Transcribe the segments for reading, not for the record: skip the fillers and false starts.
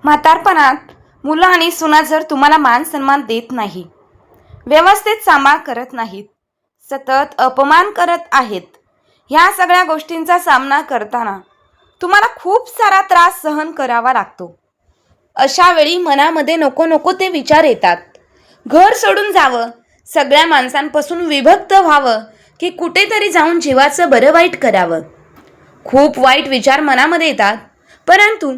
म्हातारपणात मुलं आणि सुना जर तुम्हाला मान सन्मान देत नाही, व्यवस्थित सांभाळ करत नाहीत, सतत अपमान करत आहेत, ह्या सगळ्या गोष्टींचा सामना करताना तुम्हाला खूप सारा त्रास सहन करावा लागतो. अशा वेळी मनामध्ये नको नको ते विचार येतात. घर सोडून जावं, सगळ्या माणसांपासून विभक्त व्हावं, की कुठेतरी जाऊन जीवाचं बरं वाईट करावं. खूप वाईट विचार मनामध्ये येतात. परंतु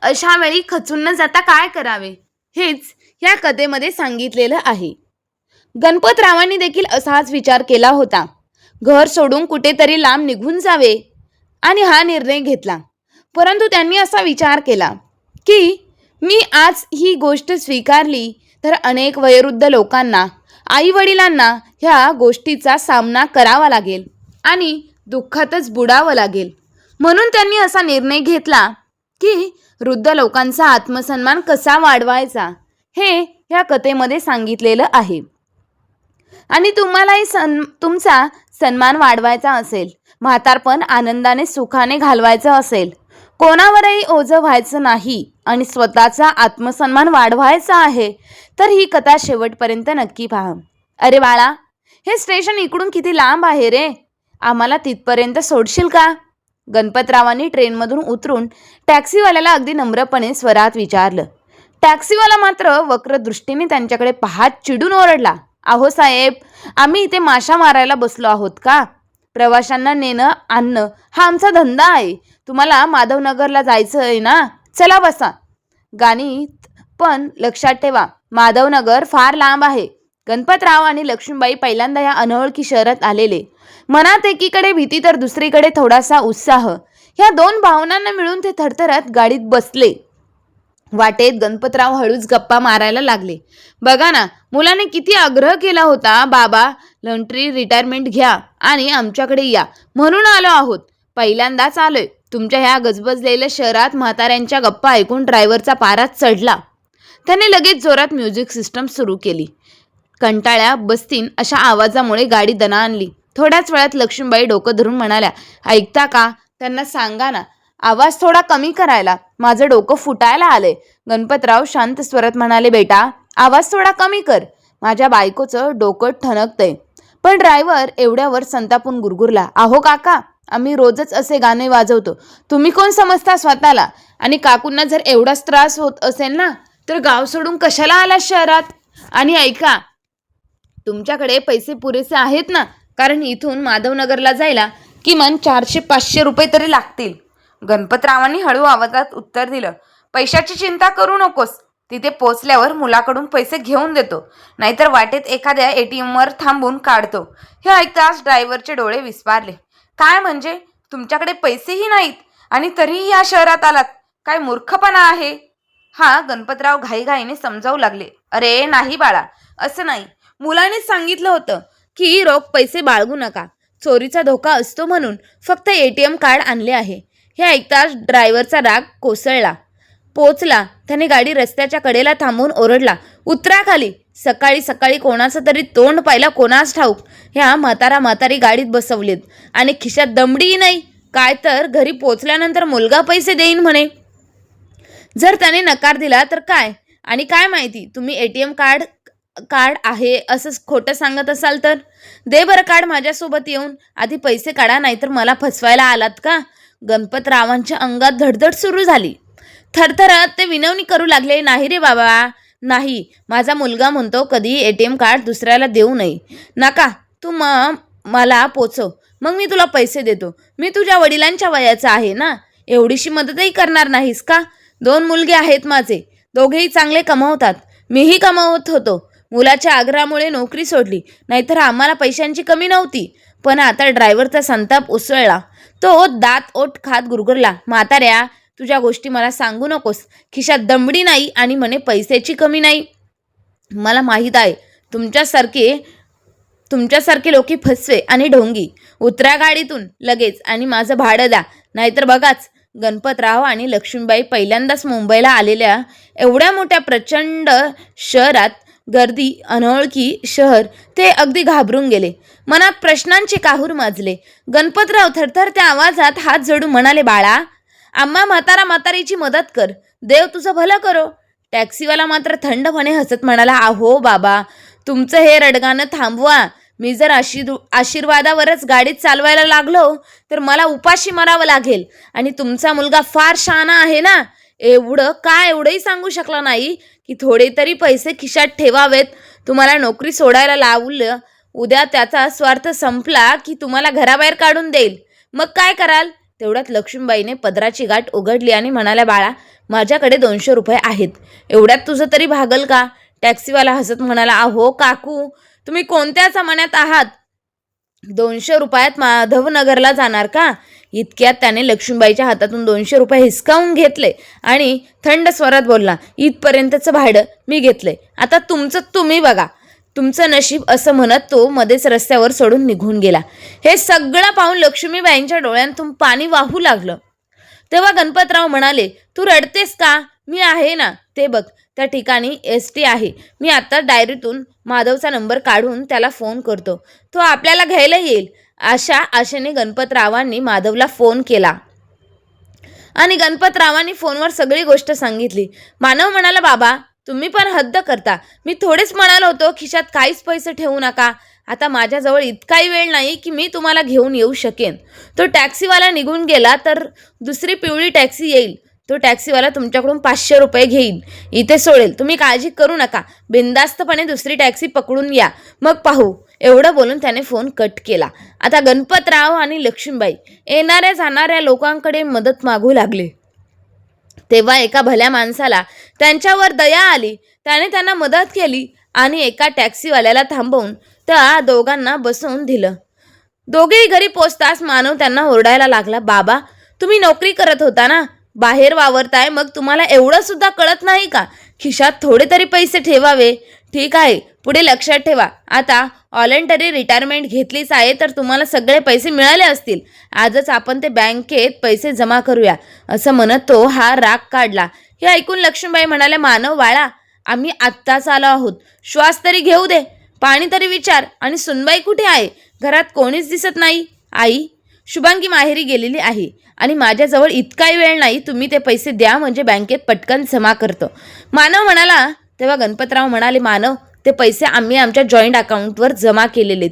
अशा वेळी खचून न जाता काय करावे हेच या कथेमध्ये सांगितलेलं आहे. गणपतरावांनी देखील असाच विचार केला होता. घर सोडून कुठेतरी लांब निघून जावे आणि हा निर्णय घेतला. परंतु त्यांनी असा विचार केला की मी आज ही गोष्ट स्वीकारली तर अनेक वयोवृद्ध लोकांना, आई वडिलांना ह्या गोष्टीचा सामना करावा लागेल आणि दुःखातच बुडावं लागेल. म्हणून त्यांनी असा निर्णय घेतला की वृद्ध लोकांचा आत्मसन्मान कसा वाढवायचा हे ह्या कथेमध्ये सांगितलेलं आहे. आणि तुम्हालाही तुमचा सन्मान वाढवायचा असेल, म्हातारपण आनंदाने सुखाने घालवायचं असेल, कोणावरही ओझं व्हायचं नाही आणि स्वतःचा आत्मसन्मान वाढवायचा आहे, तर ही कथा शेवटपर्यंत नक्की पहा. अरे बाळा, हे स्टेशन इकडून किती लांब आहे रे, आम्हाला तिथपर्यंत सोडशील का? गणपतरावांनी ट्रेनमधून उतरून टॅक्सीवाल्याला अगदी नम्रपणे स्वरात विचारलं. टॅक्सीवाला मात्र वक्र दृष्टीने त्यांच्याकडे पाहत चिडून ओरडला, अहो साहेब, आम्ही इथे माशा मारायला बसलो आहोत का? प्रवाशांना नेणं आणणं हा आमचा धंदा आहे. तुम्हाला माधवनगरला जायचं आहे ना, चला बसा. गाणीत पण लक्षात ठेवा, माधवनगर फार लांब आहे. गणपतराव आणि लक्ष्मीबाई पहिल्यांदा या अनोळखी शहरात आलेले. मनात एकीकडे भीती तर दुसरीकडे थोडासा उत्साह, ह्या दोन भावनांना मिळून ते थरथरत गाडीत बसले. वाटेत गणपतराव हळूच गप्पा मारायला लागले. बघा ना, मुलाने किती आग्रह केला होता, बाबा लॉन्ट्री रिटायरमेंट घ्या आणि आमच्याकडे या, म्हणून आलो आहोत. पहिल्यांदाच आलोय. तुमच्या ह्या गजबजलेल्या शहरात म्हाताऱ्यांच्या गप्पा ऐकून ड्रायव्हरचा पाराच चढला. त्याने लगेच जोरात म्युझिक सिस्टम सुरू केली. कंटाळ्या बसतीन अशा आवाजामुळे गाडी दणाणली. थोड्याच वेळात लक्ष्मीबाई डोकं धरून म्हणाल्या, ऐकता का? त्यांना सांगा ना, आवाज थोडा कमी करायला, माझं डोकं फुटायला आलंय. गणपतराव शांत स्वरात म्हणाले, बेटा आवाज थोडा कमी कर, माझ्या बायकोचं डोकं ठणकतंय. पण ड्रायव्हर एवढ्यावर संतापून गुरगुरला, अहो काका, आम्ही रोजच असे गाणे वाजवतो, तुम्ही कोण समजता स्वतःला? आणि काकूंना जर एवढाच त्रास होत असेल ना, तर गाव सोडून कशाला आला शहरात? आणि ऐका, तुमच्याकडे पैसे पुरेसे आहेत ना, कारण इथून माधवनगरला जायला किमान 400-500 रुपये तरी लागतील. गणपतरावांनी हळू आवाजात उत्तर दिलं, पैशाची चिंता करू नकोस, तिथे पोचल्यावर मुलाकडून पैसे घेऊन देतो, नाहीतर वाटेत एखाद्या ATMवर थांबून काढतो. हे ऐकताच ड्रायव्हरचे डोळे विस्फारले. काय म्हणजे, तुमच्याकडे पैसेही नाहीत आणि तरीही या शहरात आलात? काय मूर्खपणा आहे हा? गणपतराव घाईघाईने समजावू लागले. अरे नाही बाळा, असं नाही. मुलानेच सांगितलं होतं की रोख पैसे बाळगू नका, चोरीचा धोका असतो म्हणून फक्त ATM कार्ड आणले आहे. हे ऐकताच ड्रायव्हरचा राग कोसळला. पोचला. त्याने गाडी रस्त्याच्या कडेला थांबवून ओरडला, उतरा खाली. सकाळी सकाळी कोणाचं तरी तोंड पाहिला कोणास ठाऊक. ह्या म्हातारी गाडीत बसवलेत आणि खिशात दमडीही नाही. काय तर घरी पोचल्यानंतर मुलगा पैसे देईन म्हणे. जर त्याने नकार दिला तर काय? आणि काय माहिती तुम्ही ATM कार्ड आहे असं खोटं सांगत असाल तर? दे बरं कार्ड माझ्यासोबत येऊन, आधी पैसे काढा, नाहीतर मला फसवायला आलात का? गणपतरावांच्या अंगात धडधड सुरू झाली. थरथरत ते विनवणी करू लागले, नाही रे बाबा, नाही. माझा मुलगा म्हणतो कधी ATM कार्ड दुसऱ्याला देऊ नये. नका, तू मला पोचव, मग मी तुला पैसे देतो. मी तुझ्या वडिलांच्या वयाचा आहे ना, एवढीशी मदतही करणार नाहीस का? 2 मुलगे आहेत माझे, दोघेही चांगले कमावतात, मीही कमावत होतो. मुलाच्या आग्रहामुळे नोकरी सोडली, नाहीतर आम्हाला पैशांची कमी नव्हती. पण आता ड्रायव्हरचा संताप उसळला. तो दात ओठ खात गुरगुरला, म्हाताऱ्या, तुझ्या गोष्टी मला सांगू नकोस. खिशात दमडी नाही आणि म्हणे पैशाची कमी नाही. मला माहीत आहे तुमच्यासारखे लोक फसवे आणि ढोंगी. उतरा गाडीतून लगेच आणि माझं भाडं द्या, नाहीतर बघाच. गणपतराव आणि लक्ष्मीबाई पहिल्यांदाच मुंबईला आलेल्या एवढ्या मोठ्या प्रचंड शहरात, गर्दी, अनोळखी शहर, ते अगदी घाबरून गेले. मनात प्रश्नांचे काहूर माजले. गणपतराव थरथरत्या आवाजात हात जोडून म्हणाले, बाळा, आम्हा म्हातारीची मदत कर. देव तुझं भलं करो. टॅक्सीवाला मात्र थंडपणे हसत म्हणाला, अहो बाबा, तुमचं हे रडगाणं थांबवा. मी जर आशीर्वादावरच गाडीत चालवायला लागलो तर मला उपाशी मरावं लागेल. आणि तुमचा मुलगा फार शहाणा आहे ना, एवढंही सांगू शकला नाही की थोडे तरी पैसे खिशात ठेवावेत. तुम्हाला नोकरी सोडायला लावलं, उद्या त्याचा स्वार्थ संपला की तुम्हाला घराबाहेर काढून देईल. मग काय कराल? तेवढ्यात लक्ष्मीबाईने पदराची गाठ उघडली आणि म्हणाल्या, बाळा, माझ्याकडे 200 रुपये आहेत. एवढ्यात तुझं तरी भागल का? टॅक्सीवाला हसत म्हणाला, अहो काकू, तुम्ही कोणत्या जमान्यात आहात? 200 रुपयात माधवनगरला जाणार का? इतक्यात त्याने लक्ष्मीबाईच्या हातातून 200 रुपये हिसकावून घेतले आणि थंड स्वरात बोलला, इथपर्यंतचं भाडं मी घेतलंय, आता तुमचं तुम्ही बघा. तुमचं नशीब, असं म्हणत तो मध्येच रस्त्यावर सोडून निघून गेला. हे सगळं पाहून लक्ष्मीबाईंच्या डोळ्यांतून पाणी वाहू लागलं. तेव्हा गणपतराव म्हणाले, तू रडतेस का? मी आहे ना, ते बघ, त्या ठिकाणी ST आहे. मी आता डायरीतून माधवचा नंबर काढून त्याला फोन करतो, तो आपल्याला घ्यायला येईल. अशा आशेने गणपतरावांनी माधवला फोन केला आणि गणपतरावांनी फोनवर सगळी गोष्ट सांगितली. मानव म्हणाला, बाबा, तुम्ही पण हद्द करता. मी थोडेच म्हणालो होतो खिशात काहीच पैसे ठेवू नका. आता माझ्याजवळ इतकाही वेळ नाही की मी तुम्हाला घेऊन येऊ शकेन. तो टॅक्सीवाला निघून गेला तर दुसरी पिवळी टॅक्सी येईल. तो टॅक्सीवाला तुमच्याकडून 500 रुपये घेईल, इथे सोडेल. तुम्ही काळजी करू नका, बिनधास्तपणे दुसरी टॅक्सी पकडून या, मग पाहू. एवढं बोलून त्याने फोन कट केला. आता गणपतराव आणि लक्ष्मीबाई येणाऱ्या जाणाऱ्या लोकांकडे मदत मागू लागले. तेव्हा एका भल्या माणसाला त्यांच्यावर दया आली. त्याने त्यांना मदत केली आणि एका टॅक्सीवाल्याला थांबवून त्या दोघांना बसवून दिलं. दोघेही घरी पोचताच मानव त्यांना ओरडायला लागला, बाबा, तुम्ही नोकरी करत होता ना, बाहेर वावरताय, मग तुम्हाला एवढं सुद्धा कळत नाही का? खिशात थोडे तरी पैसे ठेवावे. ठीक आहे, पुढे लक्षात ठेवा, आता व्हॉलंटरी रिटायरमेंट घेतलीच आहे तर तुम्हाला सगळे पैसे मिळाले असतील. आजच आपण ते बँकेत पैसे जमा करूया, असं म्हणत तो हा राग काढला. हे ऐकून लक्ष्मीबाई म्हणाल्या, मानव बाळा, आम्ही आत्ताच आलो आहोत, श्वास तरी घेऊ दे, पाणी तरी विचार. आणि सुनबाई कुठे आहे? घरात कोणीच दिसत नाही. आई, शुभांगी माहेरी गेलेली आहे आणि माझ्याजवळ इतकाही वेळ नाही. तुम्ही ते पैसे द्या, म्हणजे बँकेत पटकन जमा करतो, मानव म्हणाला. तेव्हा गणपतराव म्हणाले, मानव, ते पैसे आम्ही आमच्या जॉईंट अकाउंटवर जमा केलेलेत.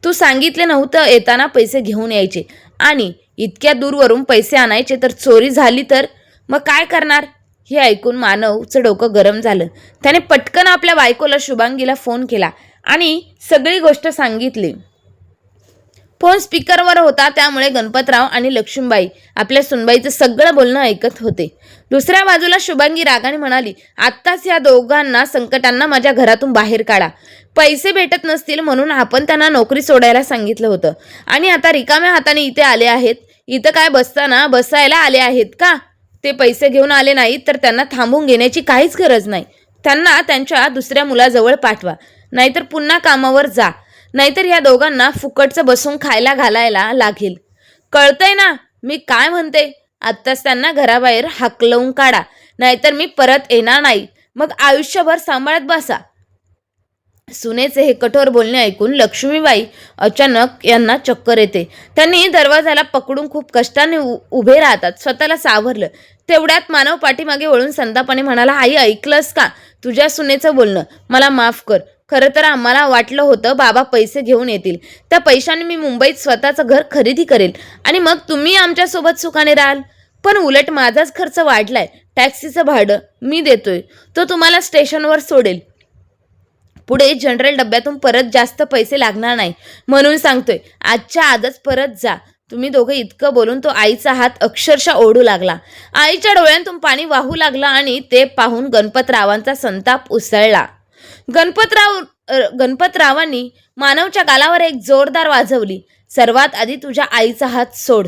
तू सांगितले नव्हतं येताना पैसे घेऊन यायचे, आणि इतक्या दूरवरून पैसे आणायचे, तर चोरी झाली तर मग काय करणार? हे ऐकून मानवचं डोकं गरम झालं. त्याने पटकन आपल्या बायकोला शुभांगीला फोन केला आणि सगळी गोष्ट सांगितली. फोन स्पीकरवर होता, त्यामुळे गणपतराव आणि लक्ष्मीबाई आपल्या सुनबाईचं सगळं बोलणं ऐकत होते. दुसऱ्या बाजूला शुभांगी रागाने म्हणाली, आत्ताच या दोघांना संकटांना माझ्या घरातून बाहेर काढा. पैसे भेटत नसतील म्हणून आपण त्यांना नोकरी सोडायला सांगितलं होतं, आणि आता रिकाम्या हाताने इथे आले आहेत. इथं काय बसायला आले आहेत का? ते पैसे घेऊन आले नाहीत तर त्यांना थांबून घेण्याची काहीच गरज नाही. त्यांना त्यांच्या दुसऱ्या मुलाजवळ पाठवा, नाहीतर पुन्हा कामावर जा, नाहीतर या दोघांना फुकटचं बसून खायला घालायला लागेल. कळतंय ना मी काय म्हणते? आत्ताच त्यांना घराबाहेर हाकलवून काढा, नाहीतर मी परत येणार नाही. मग आयुष्यभर सांभाळत बसा. सुनेचे हे कठोर बोलणे ऐकून लक्ष्मीबाई अचानक यांना चक्कर येते. त्यांनी दरवाजाला पकडून खूप कष्टाने उभे राहतात. स्वतःला सावरलं. तेवढ्यात मानव पाठीमागे वळून संतापाने म्हणाला, आई, ऐकलंस का तुझ्या सुनेचं बोलणं? मला माफ कर. खरं तर आम्हाला वाटलं होतं बाबा पैसे घेऊन येतील, त्या पैशाने मी मुंबईत स्वतःचं घर खरेदी करेल आणि मग तुम्ही आमच्यासोबत सुखाने राहाल. पण उलट माझाच खर्च वाढलाय. टॅक्सीचं भाडं मी देतोय, तो तुम्हाला स्टेशनवर सोडेल. पुढे जनरल डब्यातून परत जास्त पैसे लागणार नाही म्हणून सांगतोय, आजच्या आजच परत जा. तुम्ही दोघे. इतकं बोलून तो आईचा हात अक्षरशः ओढू लागला. आईच्या डोळ्यांतून पाणी वाहू लागलं आणि ते पाहून गणपतरावांचा संताप उसळला. गणपतरावांनी मानवच्या गालावर एक जोरदार वाजवली. सर्वात आधी तुझ्या आईचा हात सोड.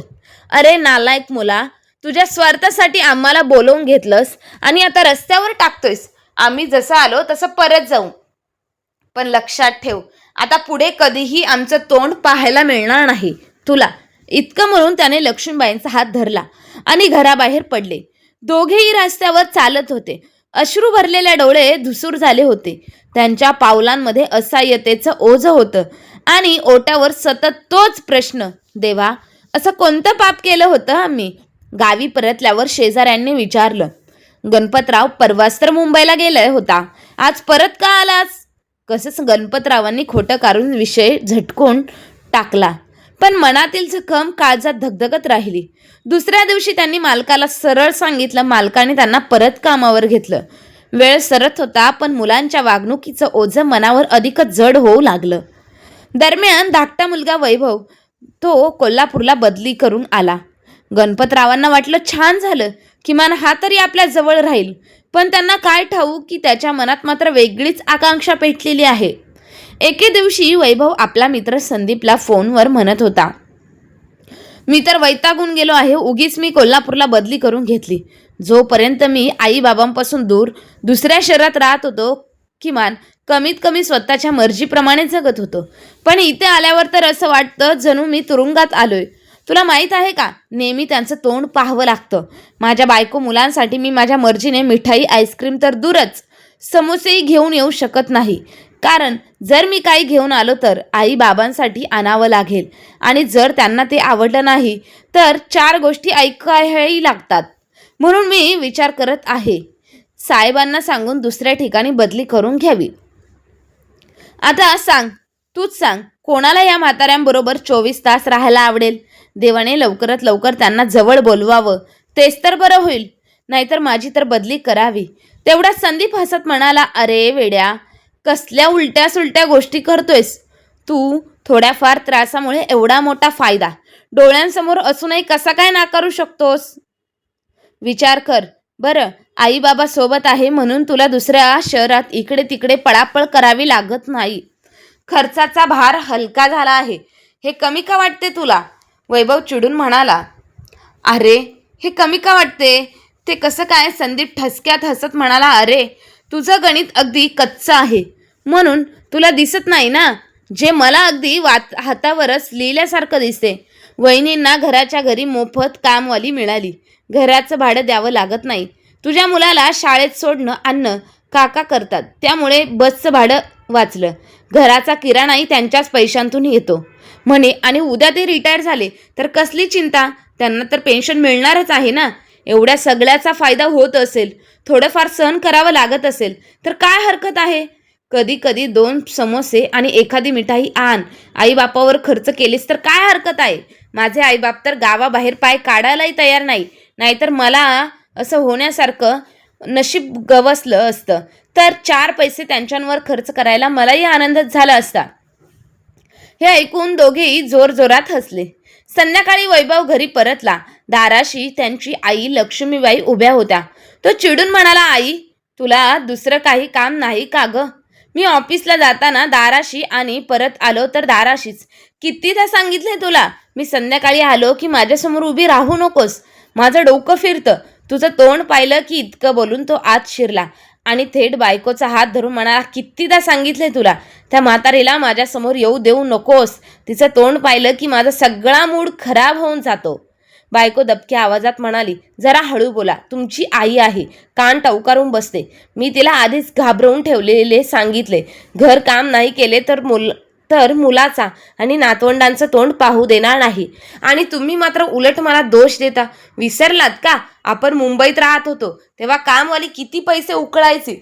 अरे नालायक मुला, तुझ्या स्वार्थासाठी आम्हाला बोलवून घेतलंस आणि आता रस्त्यावर टाकतोयस. आम्ही जसं आलो तसं परत जाऊ, पण लक्षात ठेव, आता पुढे कधीही आमचं तोंड पाहायला मिळणार नाही तुला. इतकं म्हणून त्याने लक्ष्मीबाईंचा हात धरला आणि घराबाहेर पडले. दोघेही रस्त्यावर चालत होते. अश्रू भरलेले डोळे धुसूर झाले होते. त्यांच्या पावलांमध्ये असहाय्यतेचं ओझं होतं आणि ओठावर सतत तोच प्रश्न, देवा, असं कोणतं पाप केलं होतं आम्ही? गावी परतल्यावर शेजाऱ्यांनी विचारलं, गणपतराव परवाच तर मुंबईला गेलाय होता, आज परत का आलास? कसंच गणपतरावांनी खोटं काढून विषय झटकून टाकला, पण मनातील जखम काळजात धगधगत राहिली. दुसऱ्या दिवशी त्यांनी मालकाला सरळ सांगितलं. मालकाने त्यांना परत कामावर घेतलं. वेळ सरत होता, पण मुलांच्या वागणुकीचं ओझं मनावर अधिकच जड होऊ लागलं. दरम्यान धाकटा मुलगा वैभव तो कोल्हापूरला बदली करून आला. गणपतरावांना वाटलं छान झालं, किमान हा तरी आपल्या जवळ राहील. पण त्यांना काय ठाऊक की त्याच्या मनात मात्र वेगळीच आकांक्षा पेटलेली आहे. एके दिवशी वैभव आपला मित्र संदीपला फोनवर म्हणत होता, मी तर वैतागून गेलो आहे. उगीच मी कोल्हापूरला बदली करून घेतली. जोपर्यंत मी आई बाबांपासून दूर दुसऱ्या शहरात राहत होतो, किमान कमीत कमी स्वतःच्या मर्जीप्रमाणे जगत होतो. पण इथे आल्यावर तर असं वाटतं जणू मी तुरुंगात आलोय. तुला माहीत आहे का, नेहमी त्यांचं तोंड पाहावं लागतं. माझ्या बायको मुलांसाठी मी माझ्या मर्जीने मिठाई आईस्क्रीम तर दूरच, समोसेही घेऊन येऊ शकत नाही. कारण जर मी काही घेऊन आलो तर आई बाबांसाठी आणावं लागेल, आणि जर त्यांना ते आवडलं नाही तर 4 गोष्टी ऐकायही लागतात. म्हणून मी विचार करत आहे साहेबांना सांगून दुसऱ्या ठिकाणी बदली करून घ्यावी. आता सांग, तूच सांग, कोणाला या म्हाताऱ्यांबरोबर 24 तास राहायला आवडेल? देवाने लवकरात लवकर त्यांना जवळ बोलवावं, तेच तर बरं होईल. नाहीतर माझी तर बदली करावी. तेवढ्यात संदीप हसत म्हणाला, अरे वेड्या, कसल्या उलट्या सुलट्या गोष्टी करतोयस तू? थोड्याफार त्रासामुळे एवढा मोठा फायदा डोळ्यांसमोर असूनही कसा काय नाकारू शकतोस? विचार कर बरं. आई बाबा सोबत आहे म्हणून तुला दुसऱ्या शहरात इकडे तिकडे पळापळ करावी लागत नाही. खर्चाचा भार हलका झाला आहे. हे कमी का वाटते तुला? वैभव चिडून म्हणाला. अरे, हे कमी का वाटते? ते कसं काय? संदीप ठसक्यात हसत म्हणाला, अरे तुझं गणित अगदी कच्चं आहे म्हणून तुला दिसत नाही ना, जे मला अगदी हातावरच लिहिल्यासारखं दिसते. वहिनींना घराच्या घरी मोफत कामवाली मिळाली. घराचं भाडं द्यावं लागत नाही. तुझ्या मुलाला शाळेत सोडणं आणणं काका करतात, त्यामुळे बसचं भाडं वाचलं. घराचा किराणाही त्यांच्याच पैशांतून येतो म्हणे. आणि उद्या ते रिटायर झाले तर कसली चिंता, त्यांना तर पेन्शन मिळणारच आहे ना. एवढ्या सगळ्याचा फायदा होत असेल, थोडंफार सहन करावं लागत असेल तर काय हरकत आहे? कधी कधी 2 समोसे आणि एखादी मिठाई आण. आईबापावर खर्च केलीस तर काय हरकत आहे? माझे आईबाप तर गावाबाहेर पाय काढायलाही तयार नाही. नाहीतर मला असं होण्यासारखं नशीब गवसलं असतं तर 4 पैसे त्यांच्यावर खर्च करायला मलाही आनंदच झाला असता. हे ऐकून दोघेही जोरजोरात हसले. संध्याकाळी वैभव घरी परतला. दाराशी त्यांची आई लक्ष्मीबाई उभ्या होत्या. तो चिडून म्हणाला, आई, तुला दुसरं काही काम नाही का ग? मी ऑफिसला जाताना दाराशी आणि परत आलो तर दाराशीच. कितीदा सांगितले तुला, मी संध्याकाळी आलो की माझ्यासमोर उभी राहू नकोस. माझं डोकं फिरतं. तुझं तोंड पाहिलं की इतकं बोलून तो आत शिरला आणि थेट बायकोचा हात धरून म्हणाला, कितीदा सांगितले तुला, त्या म्हातारीला माझ्यासमोर येऊ देऊ नकोस. तिचं तोंड पाहिलं की माझा सगळा मूड खराब होऊन जातो. बायको दबक्या आवाजात म्हणाली, जरा हळू बोला, तुमची आई आहे, कान टवकारून बसते. मी तिला आधीच घाबरवून ठेवलेले सांगितले, घर काम नाही केले तर मुलाचा आणि नातवंडांचं तोंड पाहू देणार नाही. आणि तुम्ही मात्र उलट मला दोष देता. विसरलात का, आपण मुंबईत राहत होतो तेव्हा कामवाली किती पैसे उकळायचे?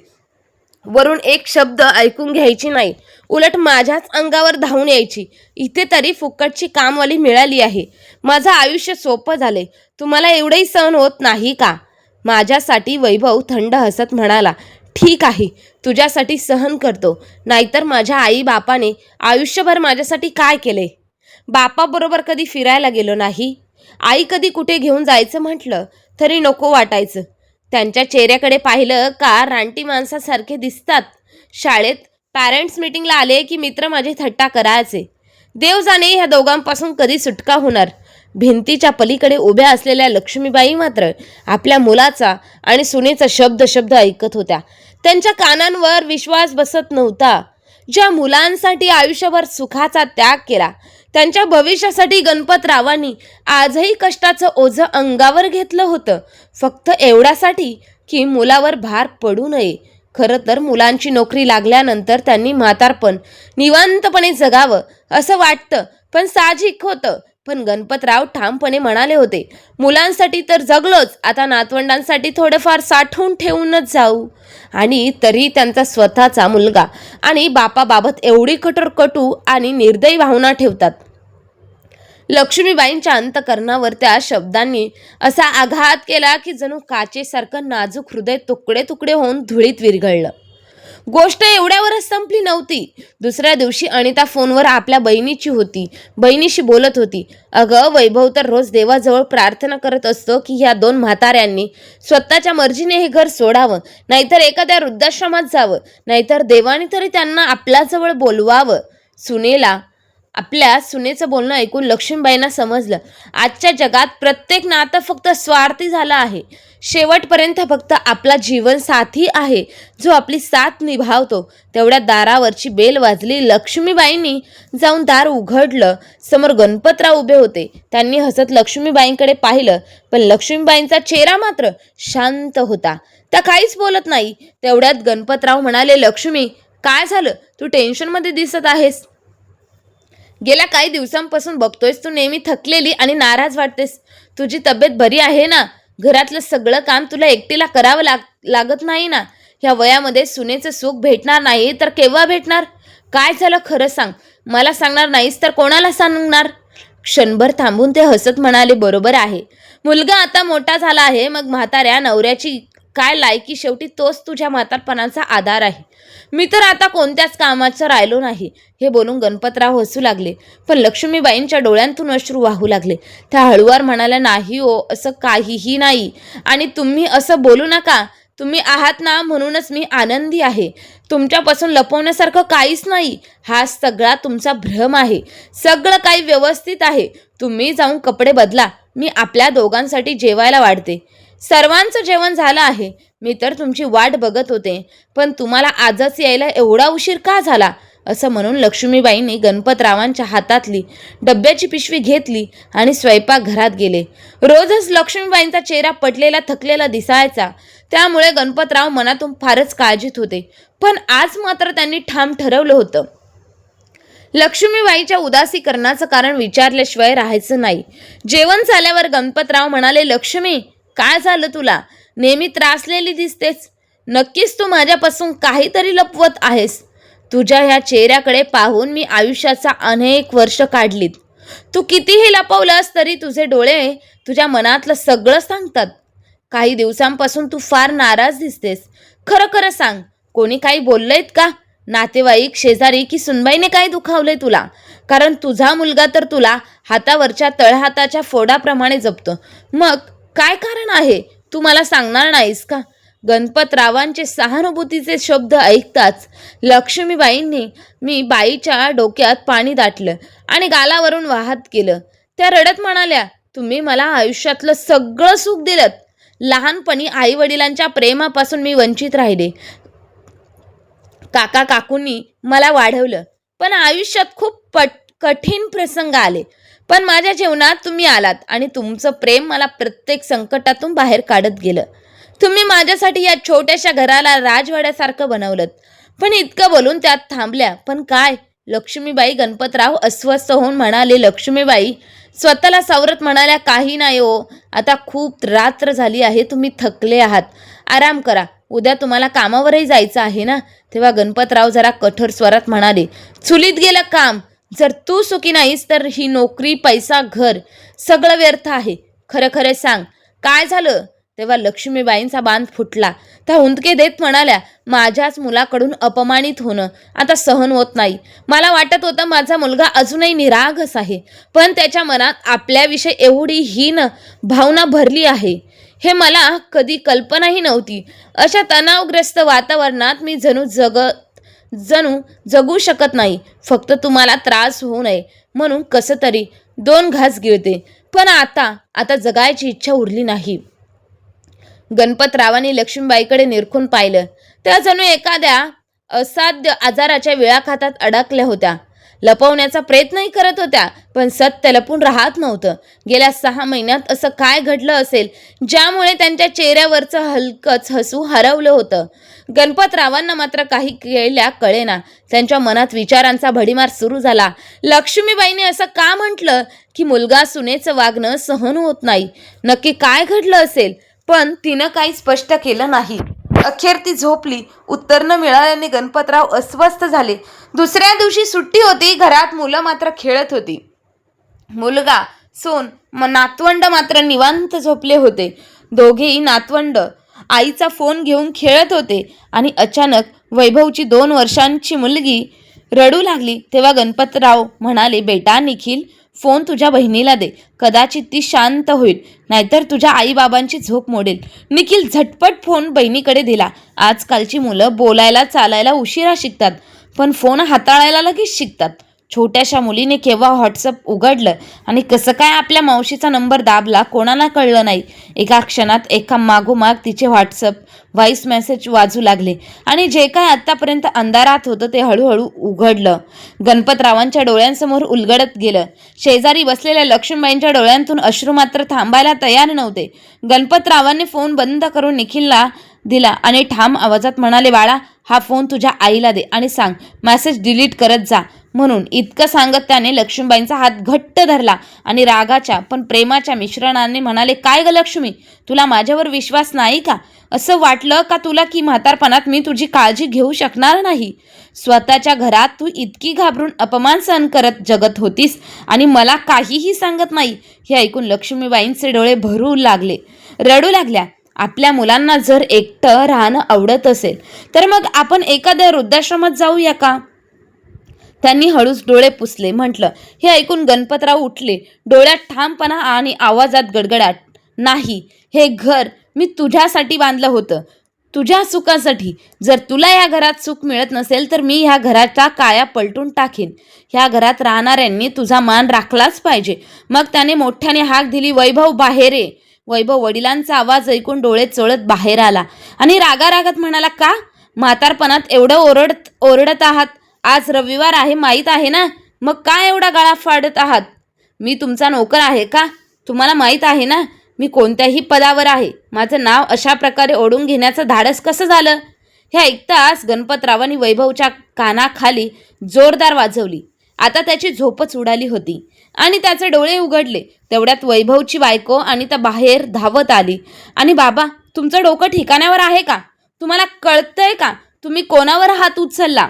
वरून एक शब्द ऐकून घ्यायची नाही, उलट माझ्याच अंगावर धावून यायची. इथे तरी फुकटची कामवाली मिळाली आहे. माझं आयुष्य सोपं झाले. तुम्हाला एवढंही सहन होत नाही का? माझ्यासाठी वैभव थंड हसत म्हणाला, ठीक आहे, तुझ्यासाठी सहन करतो. नाहीतर माझ्या आई बापाने आयुष्यभर माझ्यासाठी काय केले? बापाबरोबर कधी फिरायला गेलो नाही. आई कधी कुठे घेऊन जायचं म्हटलं तरी नको वाटायचं. त्यांच्या चेहऱ्याकडे पाहिलं का रानटी माणसासारखे दिसतात. शाळेत पॅरेंट्स मीटिंगला आले की मित्र माझी थट्टा करायचे. देव जाणे ह्या दोघांपासून कधी सुटका होणार. भिंतीच्या पलीकडे उभ्या असलेल्या लक्ष्मीबाई मात्र आपल्या मुलाचा आणि सुनेचा शब्द ऐकत होत्या. त्यांच्या कानांवर विश्वास बसत नव्हता. ज्या मुलांसाठी आयुष्यभर सुखाचा त्याग केला, त्यांच्या भविष्यासाठी गणपतरावांनी आजही कष्टाचं ओझं अंगावर घेतलं होतं, फक्त एवढ्यासाठी की मुलावर भार पडू नये. खरं तर मुलांची नोकरी लागल्यानंतर त्यांनी म्हातारपण निवांतपणे जगावं असं वाटतं, पण साहजिक होतं. पण गणपतराव ठामपणे म्हणाले होते, मुलांसाठी तर जगलोच, आता नातवंडांसाठी थोडेफार साठवून ठेवूनच जाऊ. आणि तरी त्यांचा स्वतःचा मुलगा आणि बापाबाबत एवढी कटू आणि निर्दयी भावना ठेवतात. लक्ष्मीबाईंच्या अंतकरणावर त्या शब्दांनी असा आघात केला की जणू काचेसारखं नाजूक हृदय तुकडे तुकडे होऊन धुळीत विरघळलं. गोष्ट एवढ्यावरच संपली नव्हती. दुसऱ्या दिवशी अनिता फोनवर आपल्या बहिणीशी बोलत होती. अगं वैभव तर रोज देवाजवळ प्रार्थना करत असतो की ह्या दोन म्हाताऱ्यांनी स्वतःच्या मर्जीने हे घर सोडावं, नाहीतर एखाद्या वृद्धाश्रमात जावं, नाहीतर देवाने तरी त्यांना आपल्याजवळ बोलवावं. आपल्या सुनेचं बोलणं ऐकून लक्ष्मीबाईंना समजलं, आजच्या जगात प्रत्येक नातं फक्त स्वार्थी झालं आहे. शेवटपर्यंत फक्त आपला जीवनसाथी आहे जो आपली साथ निभावतो. तेवढ्या दारावरची बेल वाजली. लक्ष्मीबाईंनी जाऊन दार उघडलं. समोर गणपतराव उभे होते. त्यांनी हसत लक्ष्मीबाईंकडे पाहिलं, पण लक्ष्मीबाईंचा चेहरा मात्र शांत होता. त्या काहीच बोलत नाही. तेवढ्यात गणपतराव म्हणाले, लक्ष्मी, काय झालं? तू टेन्शनमध्ये दिसत आहेस. गेल्या काही दिवसांपासून बघतोयस, तू नेहमी थकलेली आणि नाराज वाटतेस. तुझी तब्येत बरी आहे ना? घरातलं सगळं काम तुला एकटीला करावं लागत नाही ना? ह्या वयामध्ये सुनेचं सुख भेटणार नाही तर केव्हा भेटणार? काय झालं खरं सांग. मला सांगणार नाहीस तर कोणाला सांगणार? क्षणभर थांबून ते हसत म्हणाले, बरोबर आहे. मुलगा आता मोठा झाला आहे, मग म्हाताऱ्या नवऱ्याची काय लायकी, शेवटी तोच तुझ्या म्हातारपणाचा आधार आहे. मी तर आता कोणत्याच कामाचं राहिलो नाही. हे बोलून गणपतराव हसू लागले, पण लक्ष्मीबाईंच्या डोळ्यांतून अश्रू वाहू लागले. त्या हळूवार म्हणाल्या, नाही हो, असं काहीही नाही. आणि तुम्ही असं बोलू नका. तुम्ही आहात ना म्हणूनच मी आनंदी आहे. तुमच्यापासून लपवण्यासारखं काहीच नाही. हा सगळा तुमचा भ्रम आहे. सगळं काही व्यवस्थित आहे. तुम्ही जाऊन कपडे बदला. मी आपल्या दोघांसाठी जेवायला वाढते. सर्वांचं जेवण झालं आहे. मी तर तुमची वाट बघत होते, पण तुम्हाला आजच यायला एवढा उशीर का झाला? असं म्हणून लक्ष्मीबाईंनी गणपतरावांच्या हातातली डब्याची पिशवी घेतली आणि स्वयंपाकघरात गेले. रोजच लक्ष्मीबाईंचा चेहरा पडलेला थकलेला दिसायचा, त्यामुळे गणपतराव मनातून फारच काळजीत होते. पण आज मात्र त्यांनी ठाम ठरवलं होतं, लक्ष्मीबाईंच्या उदासीकरणाचं कारण विचारल्याशिवाय राहायचं नाही. जेवण झाल्यावर गणपतराव म्हणाले, लक्ष्मी, काय झालं तुला? नेहमी त्रासलेली दिसतेस. नक्कीच तू माझ्यापासून काहीतरी लपवत आहेस. तुझ्या ह्या चेहऱ्याकडे पाहून मी आयुष्याचा अनेक वर्ष काढलीत. तू कितीही लपवलंस तरी तुझे डोळे तुझ्या मनातलं सगळं सांगतात. काही दिवसांपासून तू फार नाराज दिसतेस. खरं खरं सांग, कोणी काही बोललंयत का? नातेवाईक, शेजारी की सुनबाईने काय दुखावलंय तुला? कारण तुझा मुलगा तर तुला हातावरच्या तळहाताच्या फोडाप्रमाणे जपतो. मग काय कारण आहे? तू मला सांगणार नाहीस का? गणपतरावांचे सहानुभूतीचे शब्द ऐकताच लक्ष्मीबाईंनी बाईच्या डोक्यात पाणी दाटलं आणि गालावरून वाहत केलं. त्या रडत म्हणाल्या, तुम्ही मला आयुष्यातलं सगळं सुख दिलं. लहानपणी आई वडिलांच्या प्रेमापासून मी वंचित राहिले. काका काकूंनी मला वाढवलं, पण आयुष्यात खूप कठीण प्रसंग आले. पण माझ्या जीवनात तुम्ही आलात आणि तुमचं प्रेम मला प्रत्येक संकटातून बाहेर काढत गेलं. तुम्ही माझ्यासाठी या छोट्याशा घराला राजवाड्यासारखं बनवलं. पण इतकं बोलून त्यात थांबल्या. पण काय? लक्ष्मीबाई. गणपतराव अस्वस्थ होऊन म्हणाले, लक्ष्मीबाई स्वतःला सावरत म्हणाल्या, काही नाही हो, आता खूप रात्र झाली आहे. तुम्ही थकले आहात, आराम करा. उद्या तुम्हाला कामावरही जायचं आहे ना? तेव्हा गणपतराव जरा कठोर स्वरात म्हणाले, चुलीत गेलं काम. जर तू सुखी नाहीस तर ही नोकरी, पैसा, घर सगळं व्यर्थ आहे. खरं खरं सांग, काय झालं? तेव्हा लक्ष्मीबाईंचा बांध फुटला. त्या हुंदके देत म्हणाल्या, माझ्याच मुलाकडून अपमानित होणं आता सहन होत नाही. मला वाटत होतं माझा मुलगा अजूनही निरागस आहे, पण त्याच्या मनात आपल्याविषयी एवढी हीन भावना भरली आहे हे मला कधी कल्पनाही नव्हती. अशा तणावग्रस्त वातावरणात मी जणू जगू शकत नाही. फक्त तुम्हाला त्रास होऊ नये म्हणून कसं तरी 2 घास गिळते, पण आता जगायची इच्छा उरली नाही. गणपतरावांनी लक्ष्मीबाईकडे निरखून पाहिलं. त्या जणू एखाद्या असाध्य आजाराच्या विळाखातात अडकल्या होत्या. लपवण्याचा प्रयत्नही करत होत्या, पण सत्य लपून राहत नव्हतं. गेल्या 6 महिन्यात असं काय घडलं असेल ज्यामुळे त्यांच्या चेहऱ्यावरचं हलकंच हसू हरवलं होतं. गणपतरावांना मात्र काही कळेना. त्यांच्या मनात विचारांचा भडीमार सुरू झाला. लक्ष्मीबाईंनी असं का म्हटलं की मुलगा सुनेचं वागणं सहन होत नाही? नक्की काय घडलं असेल? पण तिनं काही स्पष्ट केलं नाही. अखेर ती झोपली. उत्तर न मिळाल्याने गणपतराव अस्वस्थ झाले. दुसऱ्या दिवशी सुट्टी होती. घरात मुलं मात्र खेळत होती. मुलगा, सून, नातवंड मात्र निवांत झोपले होते. दोघेही नातवंड आईचा फोन घेऊन खेळत होते आणि अचानक वैभवची 2 वर्षांची मुलगी रडू लागली. तेव्हा गणपतराव म्हणाले, बेटा निखिल, फोन तुझ्या बहिणीला दे. कदाचित ती शांत होईल, नाहीतर तुझ्या आईबाबांची झोप मोडेल. निखिल झटपट फोन बहिणीकडे दिला. आजकालची मुलं बोलायला चालायला उशिरा शिकतात, पण फोन हाताळायला लगेच शिकतात. छोट्याशा मुलीने केव्हा व्हॉट्सअप उघडलं आणि कसं काय आपल्या मावशीचा नंबर दाबला कोणाला कळलं नाही. एका क्षणात एका मागोमाग तिचे व्हॉट्सअप व्हॉइस मेसेज वाजू लागले आणि जे काय आत्तापर्यंत अंधारात होतं ते हळूहळू उघडलं. गणपतरावांच्या डोळ्यांसमोर उलगडत गेलं. शेजारी बसलेल्या लक्ष्मीबाईंच्या डोळ्यांतून अश्रू मात्र थांबायला तयार नव्हते. गणपतरावांनी फोन बंद करून निखिलला दिला आणि ठाम आवाजात म्हणाले, बाळा, हा फोन तुझ्या आईला दे आणि सांग मेसेज डिलीट करत जा म्हणून. इतकं सांगत त्याने लक्ष्मीबाईंचा हात घट्ट धरला आणि रागाच्या पण प्रेमाच्या मिश्रणाने म्हणाले, काय ग लक्ष्मी, तुला माझ्यावर विश्वास नाही का? असं वाटलं का तुला की म्हातारपणात मी तुझी काळजी घेऊ शकणार नाही? स्वतःच्या घरात तू इतकी घाबरून अपमान सहन करत जगत होतीस आणि मला काहीही सांगत नाही. हे ऐकून लक्ष्मीबाईंचे डोळे भरू लागले, रडू लागल्या. आपल्या मुलांना जर एकटं राहणं आवडत असेल तर मग आपण एखाद्या वृद्धाश्रमात जाऊया का? त्यांनी हळूच डोळे पुसले. म्हटलं. हे ऐकून गणपतराव उठले. डोळ्यात ठामपणा आणि आवाजात गडगडाट. नाही, हे घर मी तुझ्यासाठी बांधलं होतं, तुझ्या सुखासाठी. जर तुला या घरात सुख मिळत नसेल तर मी ह्या घराचा काया पलटून टाकेन. ह्या घरात राहणाऱ्यांनी तुझा मान राखलाच पाहिजे. मग त्याने मोठ्याने हाक दिली, वैभव बाहेर ये. वैभव वडिलांचा आवाज ऐकून डोळे चोळत बाहेर आला आणि रागारागात म्हणाला, का म्हातारपणात एवढं ओरडत आहात? आज रविवार आहे, माहीत आहे ना? मग काय एवढा गळा फाडत आहात? मी तुमचा नोकर आहे का? तुम्हाला माहीत आहे ना मी कोणत्याही पदावर आहे. माझं नाव अशा प्रकारे ओढून घेण्याचं धाडस कसं झालं? हे ऐकताच गणपतरावांनी वैभवच्या कानाखाली जोरदार वाजवली. आता त्याची झोपच उडाली होती आणि त्याचे डोळे उघडले. तेवढ्यात वैभवची बायको अनिता बाहेर धावत आली आणि, बाबा, तुमचं डोकं ठिकाण्यावर आहे का? तुम्हाला कळतंय का तुम्ही कोणावर हात उचलला?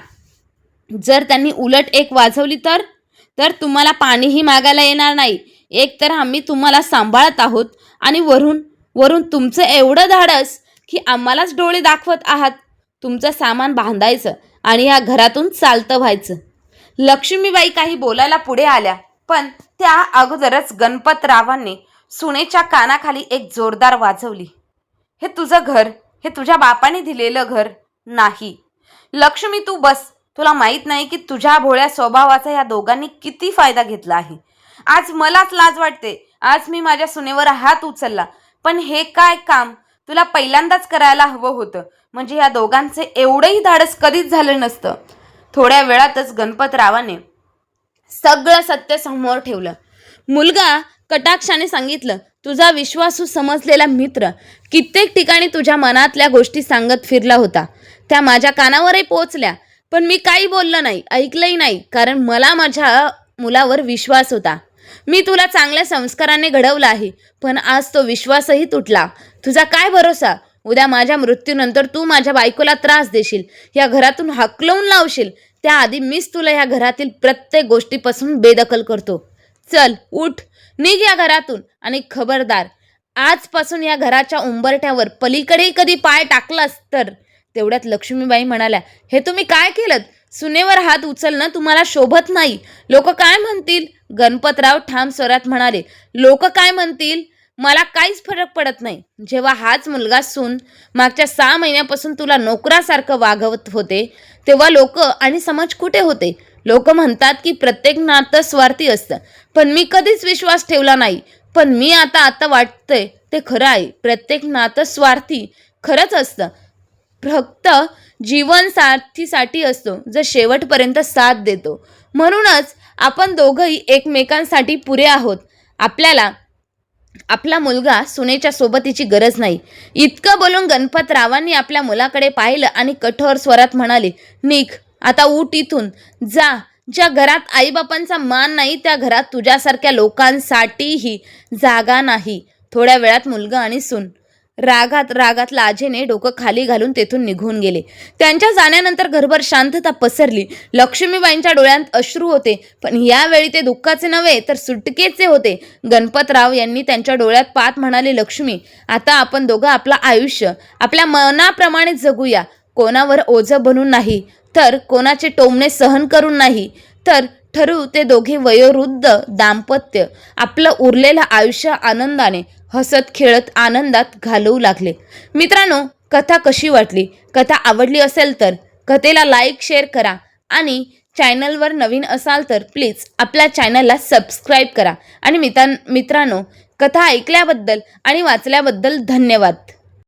जर त्यांनी उलट एक वाजवली तर तुम्हाला पाणीही मागायला येणार नाही. एक तर आम्ही तुम्हाला सांभाळत आहोत आणि वरून तुमचं एवढं धाडस की आम्हालाच डोळे दाखवत आहात. तुमचं सामान बांधायचं आणि या घरातून चालतं व्हायचं. लक्ष्मीबाई काही बोलायला पुढे आल्या, पण त्या अगोदरच गणपतरावांनी सुनेच्या कानाखाली एक जोरदार वाजवली. हे तुझं घर, हे तुझ्या बापाने दिलेलं घर नाही. लक्ष्मी, तू बस. तुला माहीत नाही की तुझ्या भोळ्या स्वभावाचा या दोघांनी किती फायदा घेतला आहे. आज मलाच लाज वाटते. आज मी माझ्या सुनेवर हात उचलला, पण हे काय काम तुला पहिल्यांदाच करायला हवं होतं. म्हणजे या दोघांचे एवढंही धाडस कधीच झालं नसतं. थोड्या वेळातच गणपतरावाने सगळं सत्य समोर ठेवलं. मुलगा कटाक्षाने सांगितलं, तुझा विश्वासू समजलेला मित्र कित्येक ठिकाणी तुझ्या मनातल्या गोष्टी सांगत फिरला होता. त्या माझ्या कानावरही पोहोचल्या, पण मी काही बोललं नाही, ऐकलंही नाही, कारण मला माझ्या मुलावर विश्वास होता. मी तुला चांगल्या संस्काराने घडवलं आहे, पण आज तो विश्वासही तुटला. तुझा काय भरोसा? उद्या माझ्या मृत्यूनंतर तू माझ्या बायकोला त्रास देशील, या घरातून हाकलवून लावशील. त्याआधी मीच तुला या घरातील प्रत्येक गोष्टीपासून बेदखल करतो. चल, उठ, निघ या घरातून आणि खबरदार, आजपासून या घराच्या उंबरठ्यावर पलीकडे कधी पाय टाकलास तर. तेवढ्यात लक्ष्मीबाई म्हणाल्या, हे तुम्ही काय केलं? सुनेवर हात उचलणं तुम्हाला शोभत नाही. लोक काय म्हणतील? गणपतराव ठाम स्वरात म्हणाले, लोक काय म्हणतील? मला काहीच फरक पडत नाही. जेव्हा हाच मुलगा सून मागच्या 6 महिन्यापासून तुला नोकरासारखं वागवत होते, तेव्हा लोक आणि समाज कुठे होते? लोक म्हणतात की प्रत्येक नातं स्वार्थी असतं, पण मी कधीच विश्वास ठेवला नाही. पण मी आता वाटतंय ते खरं आहे. प्रत्येक नातं स्वार्थी खरंच असतं. फक्त जीवनसाथीसाठी असतो, जो शेवटपर्यंत साथ देतो. म्हणूनच आपण दोघंही एकमेकांसाठी पुरे आहोत. आपल्याला आपला मुलगा सुनेच्या सोबतीची गरज नाही. इतकं बोलून गणपतरावांनी आपल्या मुलाकडे पाहिलं आणि कठोर स्वरात म्हणाले, निघ, आता उठ इथून, जा. ज्या घरात आईबापांचा मान नाही त्या घरात तुझ्यासारख्या लोकांसाठीही जागा नाही. थोड्या वेळात मुलगा आणि सून रागात लाजेने डोकं खाली घालून तेथून निघून गेले. त्यांच्या जाण्यानंतर घरभर शांतता पसरली. लक्ष्मीबाईंच्या डोळ्यात अश्रू होते, पण यावेळी ते दुःखाचे नव्हे तर सुटकेचे होते. गणपतराव यांनी त्यांच्या डोळ्यात पाहत म्हणाले, लक्ष्मी, आता आपण दोघं आपलं आयुष्य आपल्या मनाप्रमाणे जगूया. कोणावर ओझं बनून नाही, तर कोणाचे टोमणे सहन करून नाही, तर ठरवू ते दोघे वयोवृद्ध दाम्पत्य आपलं उरलेलं आयुष्य आनंदाने हसत खेळत आनंदात घालवू लागले. मित्रांनो, कथा कशी वाटली? कथा आवडली असेल तर कथेला लाईक शेअर करा आणि चॅनलवर नवीन असाल तर प्लीज आपल्या चॅनलला सबस्क्राईब करा. आणि मित्रांनो, कथा ऐकल्याबद्दल आणि वाचल्याबद्दल धन्यवाद.